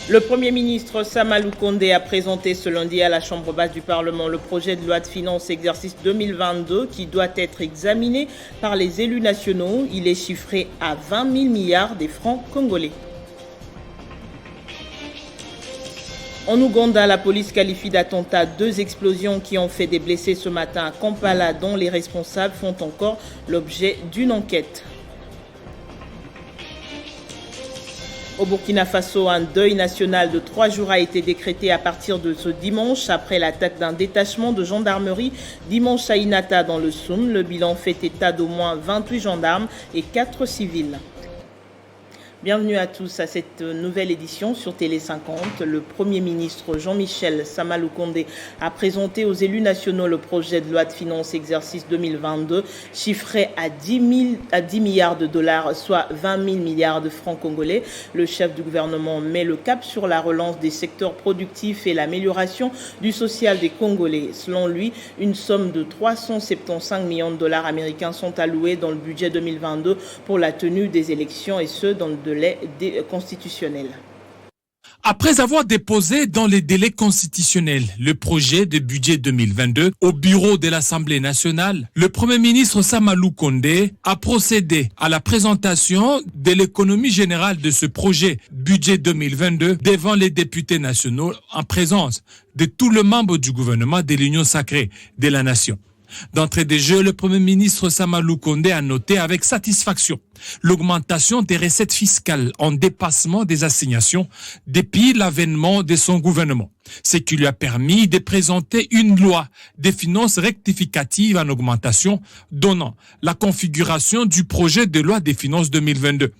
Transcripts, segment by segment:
Le Premier ministre Samalou Kondé a présenté ce lundi à la Chambre basse du Parlement le projet de loi de finances exercice 2022 qui doit être examiné par les élus nationaux. Il est chiffré à 20 000 milliards des francs congolais. En Ouganda, la police qualifie d'attentat 2 explosions qui ont fait des blessés ce matin à Kampala, dont les responsables font encore l'objet d'une enquête. Au Burkina Faso, un deuil national de 3 jours a été décrété à partir de ce dimanche après l'attaque d'un détachement de gendarmerie dimanche à Inata dans le Soum. Le bilan fait état d'au moins 28 gendarmes et 4 civils. Bienvenue à tous à cette nouvelle édition sur Télé 50. Le Premier ministre Jean-Michel Samalou Kondé a présenté aux élus nationaux le projet de loi de finances exercice 2022 chiffré à 10 milliards de dollars, soit 20 000 milliards de francs congolais. Le chef du gouvernement met le cap sur la relance des secteurs productifs et l'amélioration du social des Congolais. Selon lui, une somme de 375 millions de dollars américains sont alloués dans le budget 2022 pour la tenue des élections et ce, dans le délai constitutionnel. Après avoir déposé dans les délais constitutionnels le projet de budget 2022 au bureau de l'Assemblée nationale, le Premier ministre Samalou Kondé a procédé à la présentation de l'économie générale de ce projet budget 2022 devant les députés nationaux en présence de tous les membres du gouvernement de l'Union sacrée de la nation. D'entrée de jeu, le Premier ministre Samalou Kondé a noté avec satisfaction l'augmentation des recettes fiscales en dépassement des assignations depuis l'avènement de son gouvernement, ce qui lui a permis de présenter une loi des finances rectificative en augmentation, donnant la configuration du projet de loi des finances 2022.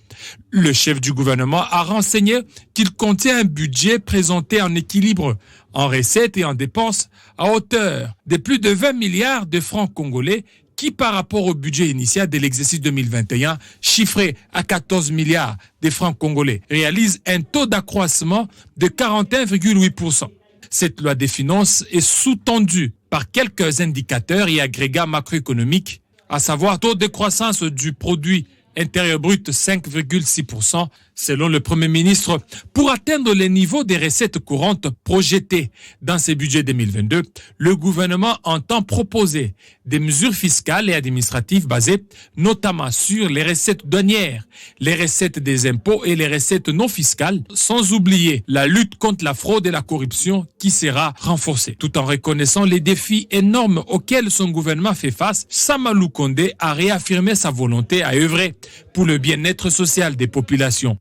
Le chef du gouvernement a renseigné qu'il contient un budget présenté en équilibre en recettes et en dépenses à hauteur de plus de 20 milliards de francs congolais qui, par rapport au budget initial de l'exercice 2021, chiffré à 14 milliards de francs congolais, réalise un taux d'accroissement de 41,8%. Cette loi des finances est sous-tendue par quelques indicateurs et agrégats macroéconomiques, à savoir taux de croissance du produit intérieur brut 5,6% selon le Premier ministre. Pour atteindre les niveaux des recettes courantes projetées dans ce budget 2022, le gouvernement entend proposer des mesures fiscales et administratives basées notamment sur les recettes douanières, les recettes des impôts et les recettes non fiscales, sans oublier la lutte contre la fraude et la corruption qui sera renforcée. Tout en reconnaissant les défis énormes auxquels son gouvernement fait face, Samalou Kondé a réaffirmé sa volonté à œuvrer pour le bien-être social des populations.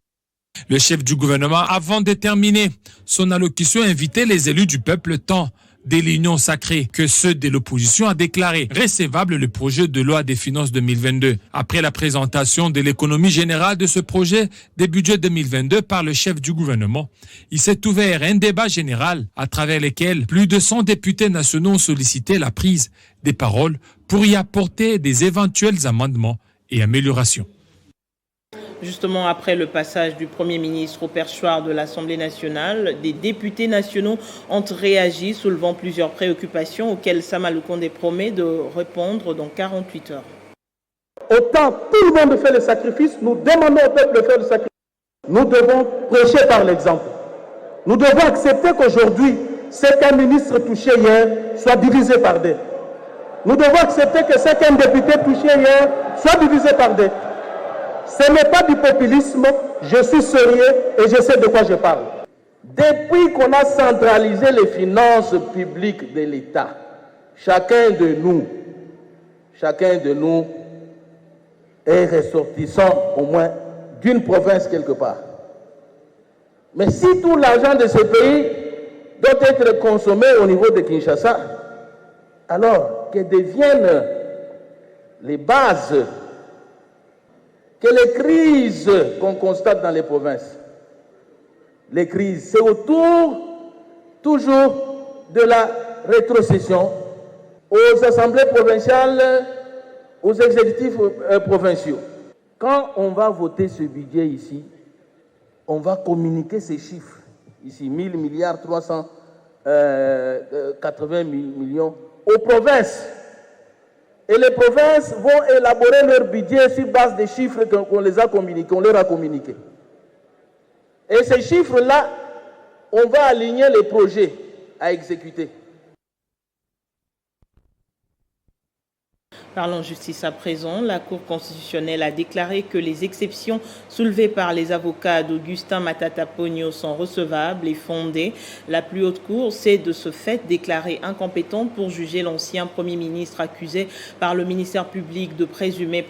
Le chef du gouvernement, avant de terminer son allocution, a invité les élus du peuple tant de l'Union sacrée que ceux de l'opposition à déclarer recevable le projet de loi des finances 2022. Après la présentation de l'économie générale de ce projet de budget 2022 par le chef du gouvernement, il s'est ouvert un débat général à travers lequel plus de 100 députés nationaux ont sollicité la prise des paroles pour y apporter des éventuels amendements et améliorations. Justement, après le passage du Premier ministre au perchoir de l'Assemblée nationale, des députés nationaux ont réagi, soulevant plusieurs préoccupations auxquelles Samalou Kondé promet de répondre dans 48 heures. Autant tout le monde fait le sacrifice, nous demandons au peuple de faire le sacrifice. Nous devons prêcher par l'exemple. Nous devons accepter qu'aujourd'hui, ce qu'un ministre touché hier soit divisé par deux. Nous devons accepter que ce qu'un député touché hier soit divisé par deux. Ce n'est pas du populisme, je suis sérieux et je sais de quoi je parle. Depuis qu'on a centralisé les finances publiques de l'État, chacun de nous est ressortissant au moins d'une province quelque part. Mais si tout l'argent de ce pays doit être consommé au niveau de Kinshasa, alors que deviennent les bases, que les crises qu'on constate dans les provinces, les crises, c'est autour toujours de la rétrocession aux assemblées provinciales, aux exécutifs provinciaux. Quand on va voter ce budget ici, on va communiquer ces chiffres. Ici, 1000 milliards 380 millions aux provinces. Et les provinces vont élaborer leur budget sur base des chiffres qu'on les a communiqués, on leur a communiqués. Et ces chiffres-là on va aligner les projets à exécuter. Parlons justice à présent. La Cour constitutionnelle a déclaré que les exceptions soulevées par les avocats d'Augustin Matata Ponyo sont recevables et fondées. La plus haute cour s'est de ce fait déclarée incompétente pour juger l'ancien Premier ministre accusé par le ministère public de présumé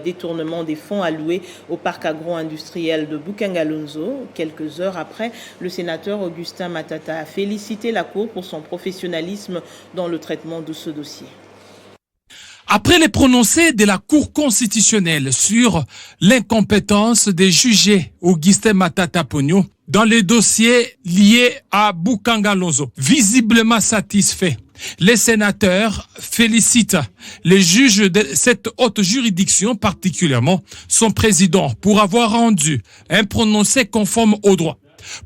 détournement des fonds alloués au parc agro-industriel de Bukangalonzo. Quelques heures après, le sénateur Augustin Matata a félicité la Cour pour son professionnalisme dans le traitement de ce dossier. Après les prononcés de la Cour constitutionnelle sur l'incompétence des jugés Augustin Matata Ponyo dans les dossiers liés à Bukangalonzo, visiblement satisfaits, les sénateurs félicitent les juges de cette haute juridiction, particulièrement son président, pour avoir rendu un prononcé conforme au droit.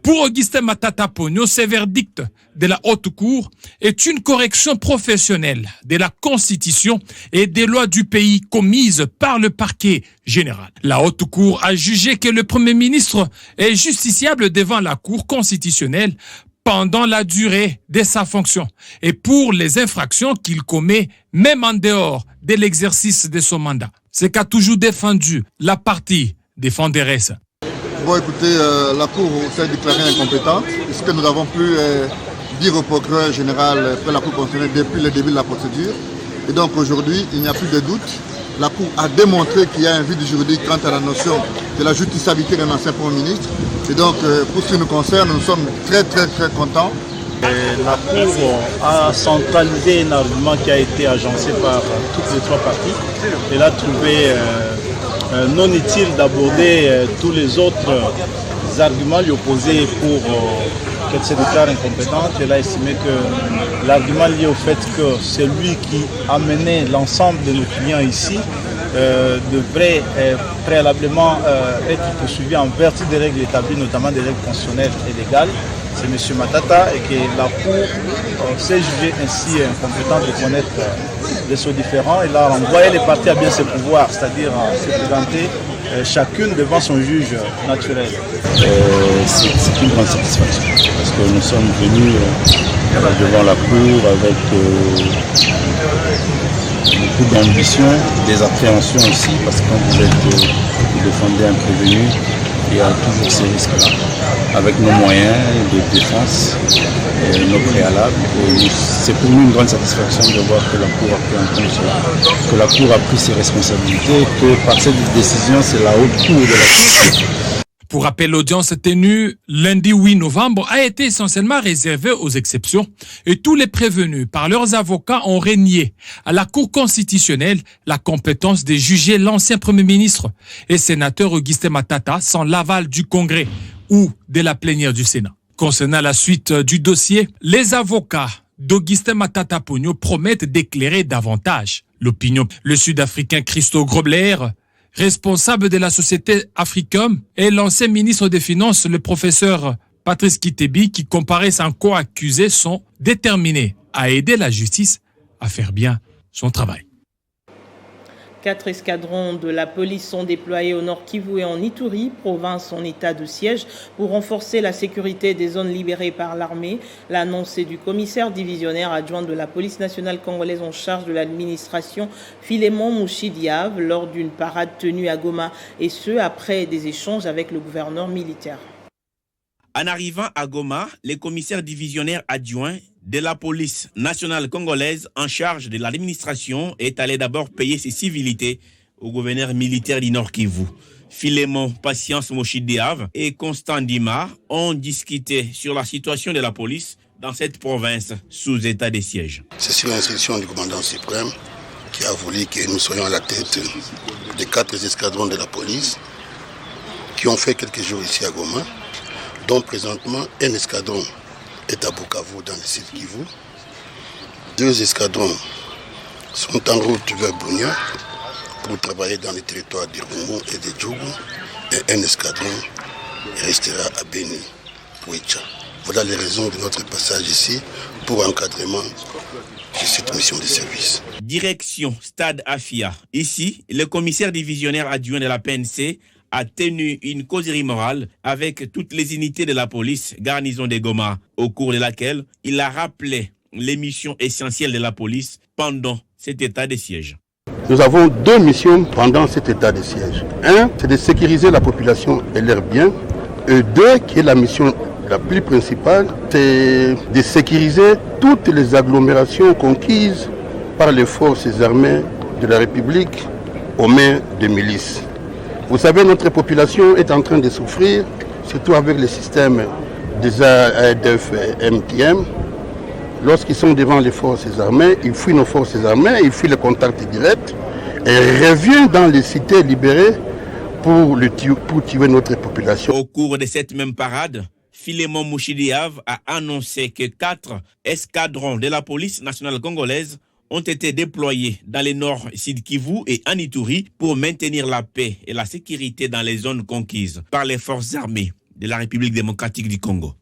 Pour Augustin Matata Ponyo, ce verdict de la Haute Cour est une correction professionnelle de la Constitution et des lois du pays commises par le parquet général. La Haute Cour a jugé que le Premier ministre est justiciable devant la Cour constitutionnelle pendant la durée de sa fonction et pour les infractions qu'il commet même en dehors de l'exercice de son mandat. Ce qu'a toujours défendu la partie défenderesse. Bon, écoutez, la Cour s'est déclarée incompétente. Ce que nous avons pu dire au procureur général après la Cour constitutionnelle depuis le début de la procédure. Et donc aujourd'hui, il n'y a plus de doute. La Cour a démontré qu'il y a un vide juridique quant à la notion de la justiciabilité d'un ancien Premier ministre. Et donc, pour ce qui nous concerne, nous sommes très contents. Et la Cour a centralisé un argument qui a été agencé par toutes les trois parties. Elle a trouvé non utile d'aborder tous les autres arguments lui opposés pour qu'elle se déclare incompétente. Elle a estimé que l'argument lié au fait que c'est lui qui a mené l'ensemble de nos clients ici devrait préalablement être poursuivi en vertu des règles établies, notamment des règles constitutionnelles et légales. C'est M. Matata et que la Cour s'est jugée ainsi incompétente de connaître les choses différents. Elle a renvoyé les parties à bien se pouvoir, c'est-à-dire à se présenter chacune devant son juge naturel. C'est une grande satisfaction parce que nous sommes venus devant la Cour avec beaucoup d'ambition, des appréhensions aussi, parce que quand vous défendez un prévenu, il y a toujours ces risques-là. Avec nos moyens de défense, nos préalables, c'est pour nous une grande satisfaction de voir que la Cour a pris en compte cela, que la Cour a pris ses responsabilités, que par cette décision, c'est la haute Cour de la Cour. Pour rappel, l'audience tenue lundi 8 novembre a été essentiellement réservée aux exceptions et tous les prévenus par leurs avocats ont renié à la Cour constitutionnelle la compétence de juger l'ancien Premier ministre et sénateur Augustin Matata sans l'aval du Congrès ou de la plénière du Sénat. Concernant la suite du dossier, les avocats d'Augustin Matata Ponyo promettent d'éclairer davantage l'opinion. Le Sud-Africain Christo Grobler, responsable de la société Africom, et l'ancien ministre des Finances, le professeur Patrice Kitebi, qui comparaissent en co-accusés, sont déterminés à aider la justice à faire bien son travail. 4 escadrons de la police sont déployés au Nord Kivu et en Ituri, province en état de siège, pour renforcer la sécurité des zones libérées par l'armée. L'annonce est du commissaire divisionnaire adjoint de la police nationale congolaise en charge de l'administration, Philémon Mouchidiav, lors d'une parade tenue à Goma, et ce, après des échanges avec le gouverneur militaire. En arrivant à Goma, le commissaire divisionnaire adjoint de la police nationale congolaise en charge de l'administration est allé d'abord payer ses civilités au gouverneur militaire du Nord Kivu. Philémon Patience Moshidiav et Constant Dima ont discuté sur la situation de la police dans cette province sous état de siège. C'est sur l'instruction du commandant suprême qui a voulu que nous soyons à la tête des 4 escadrons de la police qui ont fait quelques jours ici à Goma, dont présentement un escadron est à Bukavu dans le sud Kivu. 2 escadrons sont en route vers Bunia pour travailler dans les territoires de Rungu et de Djougou, et un escadron restera à Beni, Pouicha. Voilà les raisons de notre passage ici pour encadrement de cette mission de service. Direction Stade Afia. Ici, le commissaire divisionnaire adjoint de la PNC a tenu une causerie morale avec toutes les unités de la police garnison de Goma, au cours de laquelle il a rappelé les missions essentielles de la police pendant cet état de siège. Nous avons deux missions pendant cet état de siège. Un, c'est de sécuriser la population et leurs biens. Et deux, qui est la mission la plus principale, c'est de sécuriser toutes les agglomérations conquises par les forces armées de la République aux mains des milices. Vous savez, notre population est en train de souffrir, surtout avec le système des ADF et MTM. Lorsqu'ils sont devant les forces armées, ils fuient nos forces armées, ils fuient le contact direct et reviennent dans les cités libérées pour tuer notre population. Au cours de cette même parade, Philémon Mouchidiav a annoncé que 4 escadrons de la police nationale congolaise ont été déployés dans les nord Sud Kivu et en Ituri pour maintenir la paix et la sécurité dans les zones conquises par les forces armées de la République démocratique du Congo.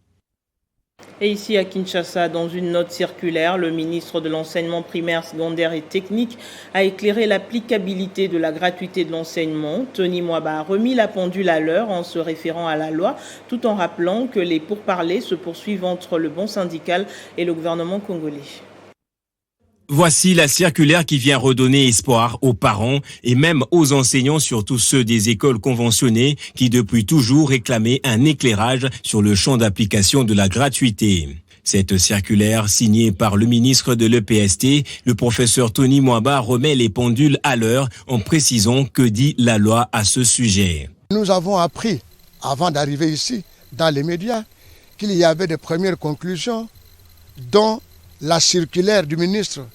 Et ici à Kinshasa, dans une note circulaire, le ministre de l'Enseignement primaire, secondaire et technique a éclairé l'applicabilité de la gratuité de l'enseignement. Tony Mwaba a remis la pendule à l'heure en se référant à la loi, tout en rappelant que les pourparlers se poursuivent entre le bon syndical et le gouvernement congolais. Voici la circulaire qui vient redonner espoir aux parents et même aux enseignants, surtout ceux des écoles conventionnées qui depuis toujours réclamaient un éclairage sur le champ d'application de la gratuité. Cette circulaire, signée par le ministre de l'EPST, le professeur Tony Mwaba, remet les pendules à l'heure en précisant que dit la loi à ce sujet. Nous avons appris, avant d'arriver ici, dans les médias, qu'il y avait des premières conclusions dont la circulaire du ministre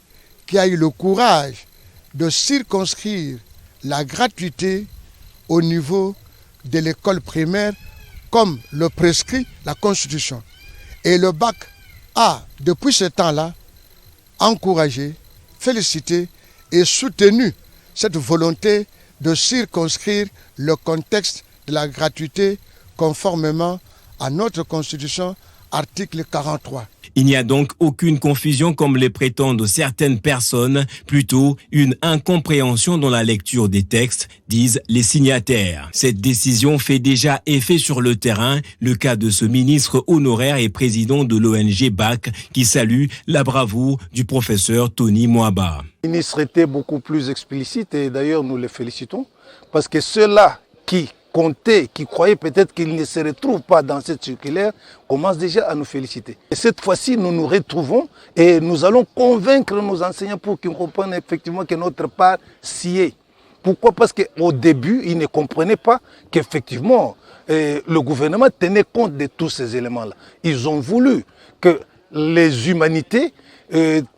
qui a eu le courage de circonscrire la gratuité au niveau de l'école primaire comme le prescrit la Constitution. Et le bac a, depuis ce temps-là, encouragé, félicité et soutenu cette volonté de circonscrire le contexte de la gratuité conformément à notre Constitution, article 43. Il n'y a donc aucune confusion comme le prétendent certaines personnes, plutôt une incompréhension dans la lecture des textes, disent les signataires. Cette décision fait déjà effet sur le terrain, le cas de ce ministre honoraire et président de l'ONG BAC qui salue la bravoure du professeur Tony Mwaba. Le ministre était beaucoup plus explicite et d'ailleurs nous le félicitons parce que ceux-là qui comptaient, qui croyaient peut-être qu'ils ne se retrouvent pas dans cette circulaire, commencent déjà à nous féliciter. Et cette fois-ci, nous nous retrouvons et nous allons convaincre nos enseignants pour qu'ils comprennent effectivement que notre part s'y est. Pourquoi? Parce qu'au début, ils ne comprenaient pas qu'effectivement, le gouvernement tenait compte de tous ces éléments-là. Ils ont voulu que les humanités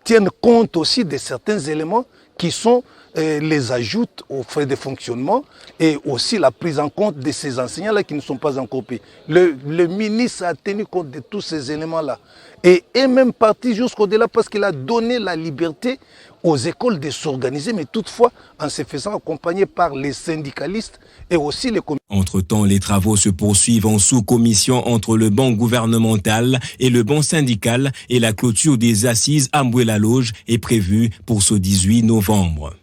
tiennent compte aussi de certains éléments qui sont les ajoutent aux frais de fonctionnement et aussi la prise en compte de ces enseignants-là qui ne sont pas encore payés. Le ministre a tenu compte de tous ces éléments-là et est même parti jusqu'au-delà parce qu'il a donné la liberté aux écoles de s'organiser, mais toutefois en se faisant accompagner par les syndicalistes et aussi les communes. Entre-temps, les travaux se poursuivent en sous-commission entre le banc gouvernemental et le banc syndical et la clôture des assises à Mboué-la-Loge est prévue pour ce 18 novembre.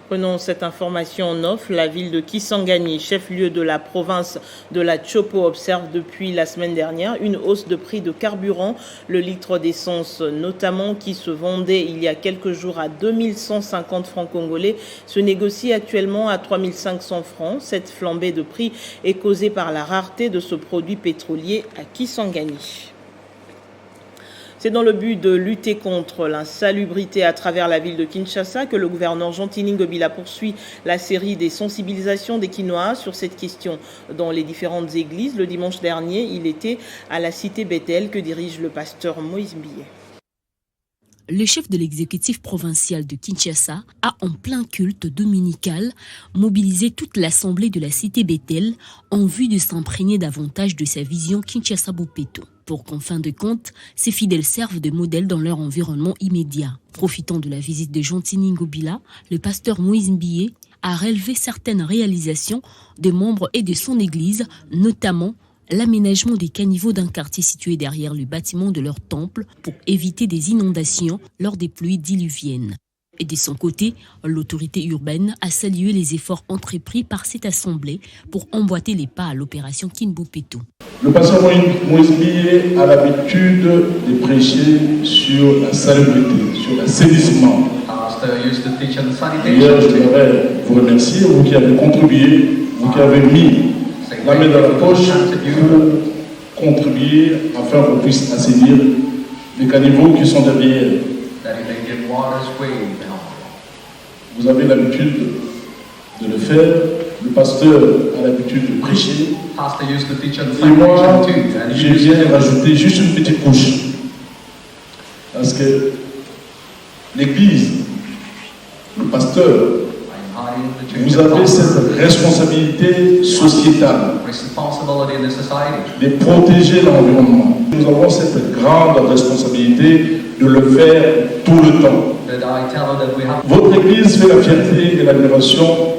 Prenons cette information en off. La ville de Kisangani, chef-lieu de la province de la Chopo, observe depuis la semaine dernière une hausse de prix de carburant. Le litre d'essence notamment qui se vendait il y a quelques jours à 2150 francs congolais se négocie actuellement à 3500 francs. Cette flambée de prix est causée par la rareté de ce produit pétrolier à Kisangani. C'est dans le but de lutter contre l'insalubrité à travers la ville de Kinshasa que le gouverneur Jean-Tini Ngobila poursuit la série des sensibilisations des Kinois sur cette question dans les différentes églises. Le dimanche dernier, il était à la cité Bethel que dirige le pasteur Moïse Billet. Le chef de l'exécutif provincial de Kinshasa a, en plein culte dominical, mobilisé toute l'assemblée de la cité Bethel en vue de s'imprégner davantage de sa vision Kinshasa-Bopeto, pour qu'en fin de compte, ces fidèles servent de modèle dans leur environnement immédiat. Profitant de la visite de Jean-Tini Ngobila, le pasteur Moïse Billet a relevé certaines réalisations des membres et de son église, notamment l'aménagement des caniveaux d'un quartier situé derrière le bâtiment de leur temple pour éviter des inondations lors des pluies diluviennes. Et de son côté, l'autorité urbaine a salué les efforts entrepris par cette assemblée pour emboîter les pas à l'opération Kinbopeto. Le pasteur Moïse Bié a l'habitude de prêcher sur la salubrité, sur l'assainissement. Hier, je voudrais vous remercier, vous qui avez contribué, vous qui avez mis la main dans la poche pour contribuer afin qu'on puisse assainir les caniveaux qui sont derrière. Vous avez l'habitude de le faire, le pasteur a l'habitude de prêcher. Et moi, je viens rajouter juste une petite couche. Parce que l'Église, le pasteur, vous avez cette responsabilité sociétale de protéger l'environnement. Nous avons cette grande responsabilité de le faire tout le temps. Votre Église fait la fierté et l'admiration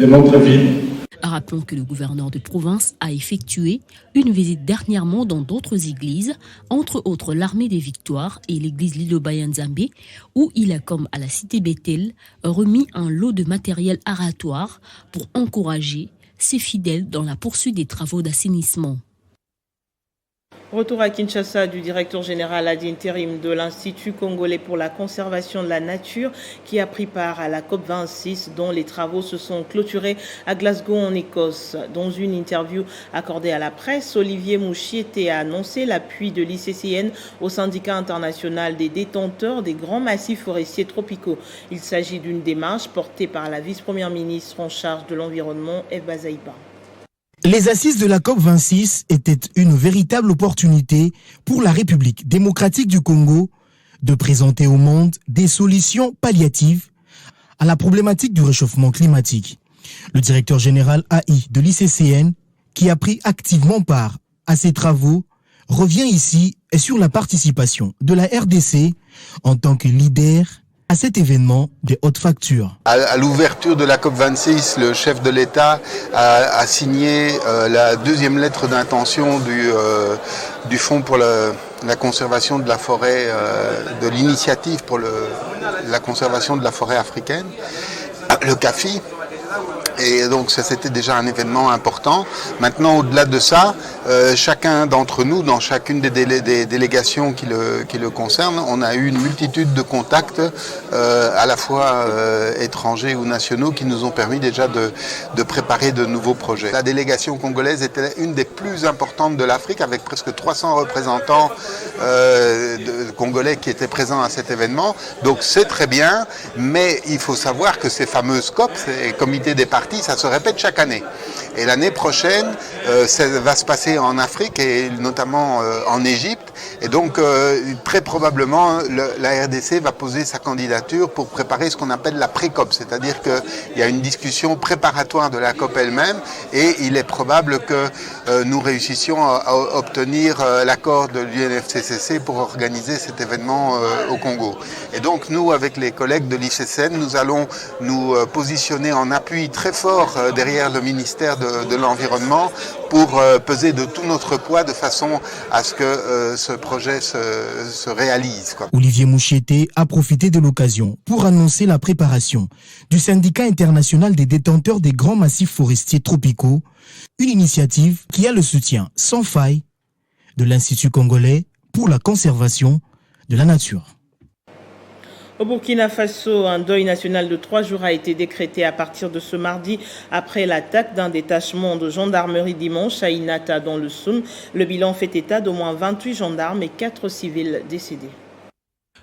de notre ville. Rappelons que le gouverneur de province a effectué une visite dernièrement dans d'autres églises, entre autres l'armée des Victoires et l'église Lilobayanzambé, où il a, comme à la cité Bethel, remis un lot de matériel aratoire pour encourager ses fidèles dans la poursuite des travaux d'assainissement. Retour à Kinshasa du directeur général ad intérim de l'Institut congolais pour la conservation de la nature qui a pris part à la COP26 dont les travaux se sont clôturés à Glasgow en Écosse. Dans une interview accordée à la presse, Olivier Mouchiete a annoncé l'appui de l'ICCN au syndicat international des détenteurs des grands massifs forestiers tropicaux. Il s'agit d'une démarche portée par la vice-première ministre en charge de l'environnement, Eva Zaïba. Les assises de la COP26 étaient une véritable opportunité pour la République démocratique du Congo de présenter au monde des solutions palliatives à la problématique du réchauffement climatique. Le directeur général AI de l'ICCN, qui a pris activement part à ces travaux, revient ici sur la participation de la RDC en tant que leader à cet événement de haute facture. À l'ouverture de la COP26, le chef de l'État a signé la deuxième lettre d'intention du Fonds pour la conservation de la forêt, de l'initiative pour la conservation de la forêt africaine, le CAFI. Et donc ça c'était déjà un événement important. Maintenant au-delà de ça, chacun d'entre nous, dans chacune des délégations qui le concernent, on a eu une multitude de contacts à la fois étrangers ou nationaux qui nous ont permis déjà de préparer de nouveaux projets. La délégation congolaise était une des plus importantes de l'Afrique avec presque 300 représentants congolais qui étaient présents à cet événement. Donc c'est très bien, mais il faut savoir que ces fameuses COP, ces comités des parties, ça se répète chaque année. Et l'année prochaine, ça va se passer en Afrique et notamment en Égypte. Et donc, très probablement, la RDC va poser sa candidature pour préparer ce qu'on appelle la pré-COP. C'est-à-dire qu'il y a une discussion préparatoire de la COP elle-même et il est probable que nous réussissions à obtenir l'accord de l'UNFCCC pour organiser cet événement au Congo. Et donc, nous, avec les collègues de l'ICCN, nous allons nous positionner en appui très fort derrière le ministère de l'Environnement pour peser de tout notre poids de façon à ce que ce projet se réalise. Olivier Mouchiete a profité de l'occasion pour annoncer la préparation du syndicat international des détenteurs des grands massifs forestiers tropicaux, une initiative qui a le soutien sans faille de l'Institut congolais pour la conservation de la nature. Au Burkina Faso, un deuil national de 3 jours a été décrété à partir de ce mardi après l'attaque d'un détachement de gendarmerie dimanche à Inata dans le Soum. Le bilan fait état d'au moins 28 gendarmes et 4 civils décédés.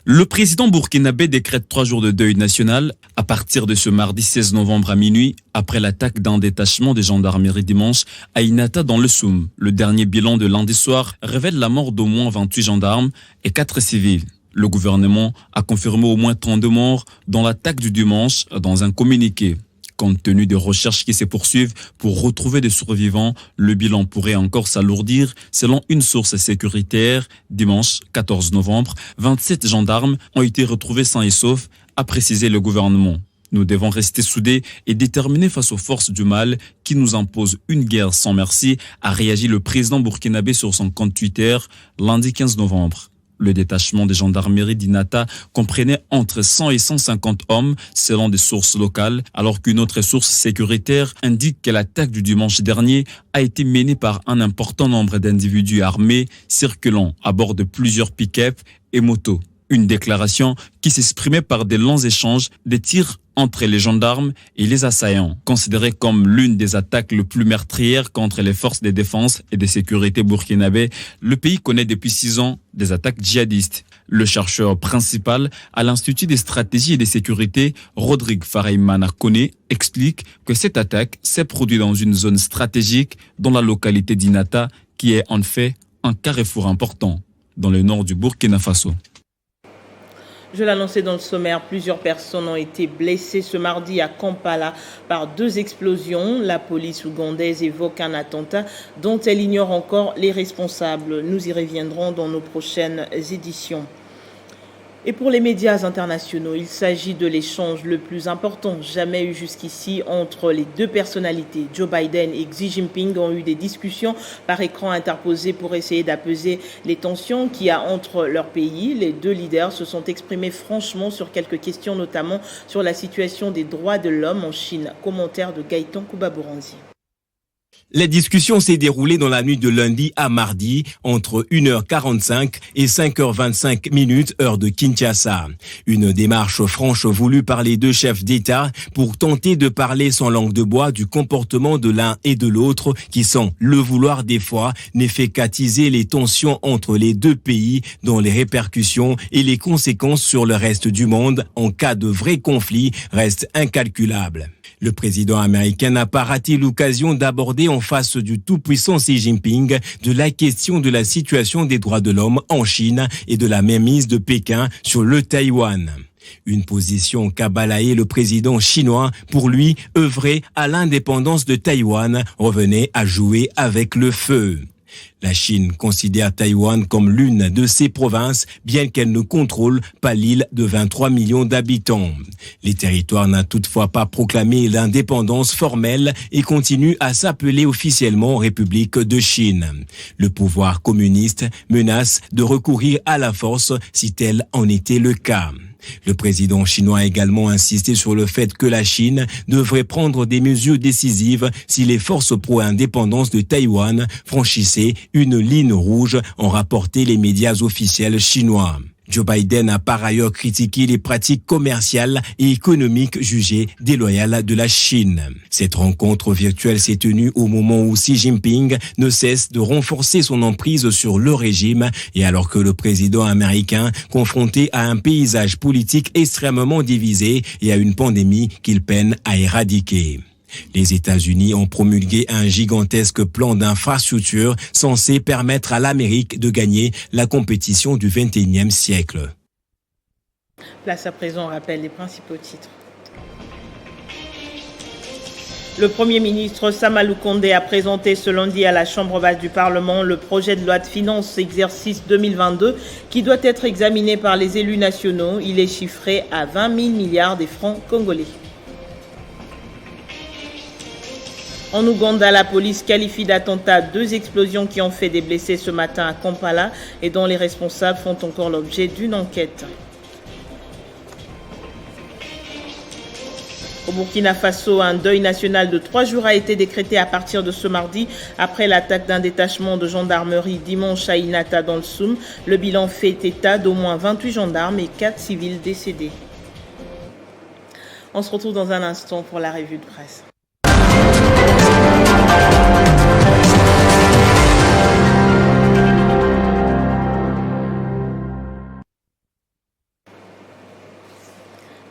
Le président burkinabé décrète 3 jours de deuil national à partir de ce mardi 16 novembre à minuit après l'attaque d'un détachement de gendarmerie dimanche à Inata dans le Soum. Le dernier bilan de lundi soir révèle la mort d'au moins 28 gendarmes et 4 civils. Le gouvernement a confirmé au moins 32 morts dans l'attaque du dimanche dans un communiqué. Compte tenu des recherches qui se poursuivent pour retrouver des survivants, le bilan pourrait encore s'alourdir. Selon une source sécuritaire, dimanche 14 novembre, 27 gendarmes ont été retrouvés sains et saufs, a précisé le gouvernement. Nous devons rester soudés et déterminés face aux forces du mal qui nous imposent une guerre sans merci, a réagi le président burkinabé sur son compte Twitter lundi 15 novembre. Le détachement des gendarmeries d'Inata comprenait entre 100 et 150 hommes, selon des sources locales, alors qu'une autre source sécuritaire indique que l'attaque du dimanche dernier a été menée par un important nombre d'individus armés circulant à bord de plusieurs pick-up et motos. Une déclaration qui s'exprimait par des longs échanges, des tirs entre les gendarmes et les assaillants, considérée comme l'une des attaques les plus meurtrières contre les forces de défense et de sécurité burkinabé. Le pays connaît depuis 6 ans des attaques djihadistes. Le chercheur principal à l'Institut des stratégies et de sécurité, Rodrigue Faraimana Kone, explique que cette attaque s'est produite dans une zone stratégique dans la localité d'Inata, qui est en fait un carrefour important dans le nord du Burkina Faso. Je l'annonçais dans le sommaire, plusieurs personnes ont été blessées ce mardi à Kampala par 2 explosions. La police ougandaise évoque un attentat dont elle ignore encore les responsables. Nous y reviendrons dans nos prochaines éditions. Et pour les médias internationaux, il s'agit de l'échange le plus important jamais eu jusqu'ici entre les 2 personnalités. Joe Biden et Xi Jinping ont eu des discussions par écran interposé pour essayer d'apaiser les tensions qu'il y a entre leurs pays. Les 2 leaders se sont exprimés franchement sur quelques questions, notamment sur la situation des droits de l'homme en Chine. Commentaire de Gaëtan Koubaboranzi. La discussion s'est déroulée dans la nuit de lundi à mardi entre 1h45 et 5h25 heure de Kinshasa. Une démarche franche voulue par les 2 chefs d'État pour tenter de parler sans langue de bois du comportement de l'un et de l'autre qui, sans le vouloir des fois, n'est fait qu'attiser les tensions entre les 2 pays dont les répercussions et les conséquences sur le reste du monde en cas de vrai conflit restent incalculables. Le président américain n'a pas raté l'occasion d'aborder en face du tout-puissant Xi Jinping de la question de la situation des droits de l'homme en Chine et de la mainmise de Pékin sur le Taïwan. Une position qu'a balayé le président chinois. Pour lui, œuvrer à l'indépendance de Taïwan revenait à jouer avec le feu. La Chine considère Taïwan comme l'une de ses provinces, bien qu'elle ne contrôle pas l'île de 23 millions d'habitants. Les territoires n'ont toutefois pas proclamé l'indépendance formelle et continuent à s'appeler officiellement République de Chine. Le pouvoir communiste menace de recourir à la force si tel en était le cas. Le président chinois a également insisté sur le fait que la Chine devrait prendre des mesures décisives si les forces pro-indépendance de Taïwan franchissaient une ligne rouge, ont rapporté les médias officiels chinois. Joe Biden a par ailleurs critiqué les pratiques commerciales et économiques jugées déloyales de la Chine. Cette rencontre virtuelle s'est tenue au moment où Xi Jinping ne cesse de renforcer son emprise sur le régime et alors que le président américain, confronté à un paysage politique extrêmement divisé et à une pandémie qu'il peine à éradiquer. Les États-Unis ont promulgué un gigantesque plan d'infrastructure censé permettre à l'Amérique de gagner la compétition du XXIe siècle. Place à présent, on rappelle les principaux titres. Le Premier ministre Samalou Kondé a présenté ce lundi à la Chambre basse du Parlement le projet de loi de finances exercice 2022 qui doit être examiné par les élus nationaux. Il est chiffré à 20 000 milliards de francs congolais. En Ouganda, la police qualifie d'attentat 2 explosions qui ont fait des blessés ce matin à Kampala et dont les responsables font encore l'objet d'une enquête. Au Burkina Faso, un deuil national de 3 jours a été décrété à partir de ce mardi après l'attaque d'un détachement de gendarmerie dimanche à Inata dans le Soum. Le bilan fait état d'au moins 28 gendarmes et 4 civils décédés. On se retrouve dans un instant pour la revue de presse.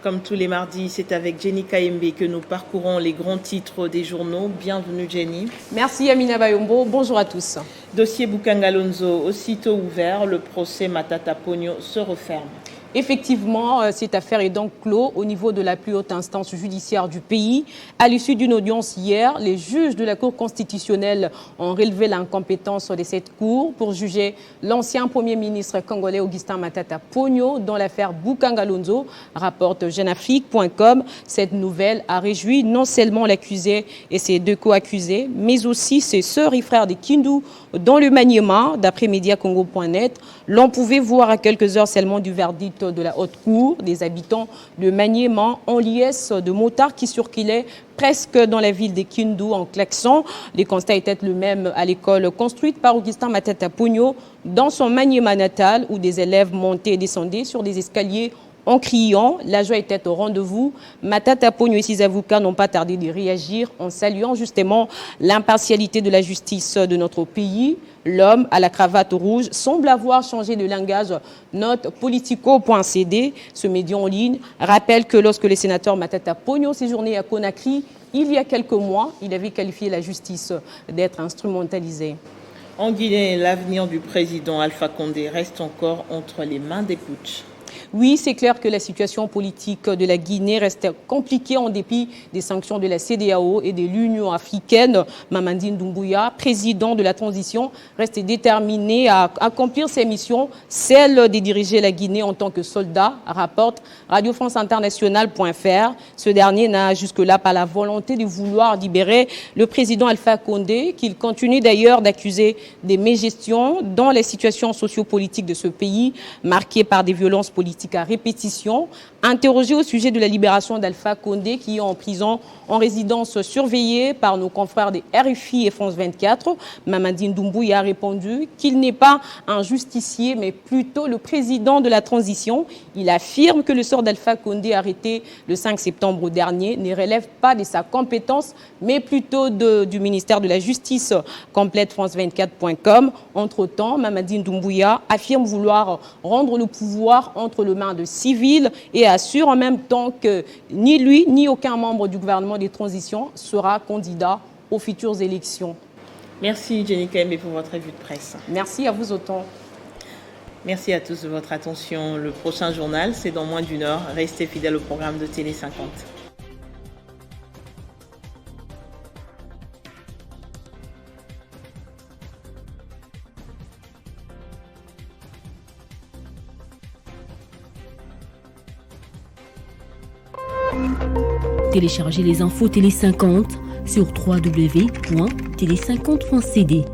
Comme tous les mardis, c'est avec Jenny Kayembe que nous parcourons les grands titres des journaux. Bienvenue Jenny. Merci Amina Bayombo, bonjour à tous. Dossier Boukangalonzo, aussitôt ouvert, le procès Matata Pogno se referme. Effectivement, cette affaire est donc close au niveau de la plus haute instance judiciaire du pays. À l'issue d'une audience hier, les juges de la Cour constitutionnelle ont relevé l'incompétence de cette Cour pour juger l'ancien Premier ministre congolais Augustin Matata Ponyo dans l'affaire Boukangalonzo, rapporte Jeunafrique.com. Cette nouvelle a réjoui non seulement l'accusé et ses deux co-accusés, mais aussi ses sœurs et frères de Kindu dans le Maniema. D'après Mediacongo.net, l'on pouvait voir à quelques heures seulement du verdict de la haute cour des habitants de Maniema en liesse de motards qui circulaient presque dans la ville de Kindu en klaxon. Les constats étaient le même à l'école construite par Augustin Matata Ponyo dans son Maniema natal où des élèves montaient et descendaient sur des escaliers en criant. La joie était au rendez-vous. Matata Ponyo et ses avocats n'ont pas tardé de réagir en saluant justement l'impartialité de la justice de notre pays. L'homme à la cravate rouge semble avoir changé de langage. Note politico.cd, ce média en ligne, rappelle que lorsque le sénateur Matata Ponyo séjournait à Conakry, il y a quelques mois, il avait qualifié la justice d'être instrumentalisée. En Guinée, l'avenir du président Alpha Condé reste encore entre les mains des putschs. Oui, c'est clair que la situation politique de la Guinée reste compliquée en dépit des sanctions de la CEDEAO et de l'Union africaine. Mamadi Doumbouya, président de la transition, reste déterminé à accomplir ses missions, celle de diriger la Guinée en tant que soldat, rapporte Radio France Internationale.fr. Ce dernier n'a jusque-là pas la volonté de vouloir libérer le président Alpha Condé, qu'il continue d'ailleurs d'accuser des mégestions dans les situations sociopolitiques de ce pays, marquées par des violences politiques à répétition. Interrogé au sujet de la libération d'Alpha Condé, qui est en prison en résidence surveillée par nos confrères de RFI et France 24, Mamadi Doumbouya a répondu qu'il n'est pas un justicier, mais plutôt le président de la transition. Il affirme que le sort d'Alpha Condé, arrêté le 5 septembre dernier, ne relève pas de sa compétence, mais plutôt du ministère de la Justice, complète France24.com. Entre-temps, Mamadi Doumbouya affirme vouloir rendre le pouvoir entre les mains de civils et assure en même temps que ni lui ni aucun membre du gouvernement de transition sera candidat aux futures élections. Merci Jenny Kembe pour votre revue de presse. Merci à vous autant. Merci à tous de votre attention. Le prochain journal, c'est dans moins d'une heure. Restez fidèles au programme de Télé 50. Téléchargez les infos Télé 50 sur www.télé50.cd.